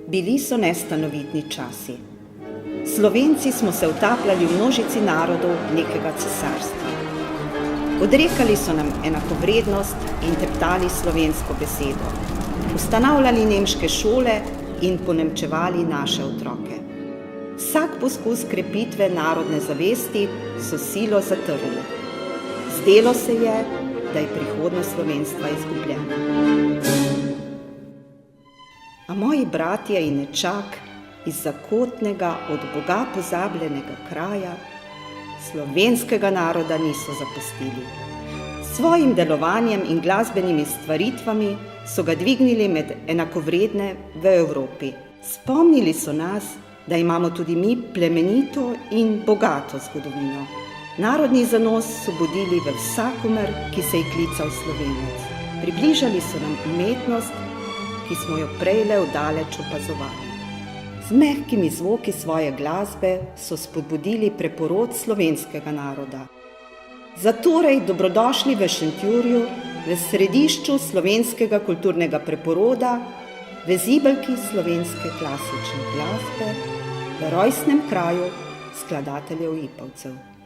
Bili so nestanovitni časi. Slovenci smo se utapljali v množici narodov nekega cesarstva. Odrekali so nam enakovrednost in teptali slovensko besedo. Ustanavljali nemške šole in ponemčevali naše otroke. Vsak poskus krepitve narodne zavesti so silo zatrli. Zdelo se je, da je prihodnost slovenstva izgubljena. A moji bratje in nečak iz zakotnega, od Boga pozabljenega kraja slovenskega naroda niso zapustili. S svojim delovanjem in glasbenimi stvaritvami so ga dvignili med enakovredne v Evropi. Spomnili so nas, da imamo tudi mi plemenito in bogato zgodovino. Narodni zanos so budili v vsakomer, ki se je klical Slovenec. Približali so nam umetnost, ki smo jo prej le oddaleč opazovali. Z mehkimi zvoki svoje glasbe so spodbudili preporod slovenskega naroda. Zatorej dobrodošli v Šentjurju, v središču slovenskega kulturnega preporoda, v zibelki slovenske klasične glasbe, v rojstnem kraju skladateljev Ipavcev.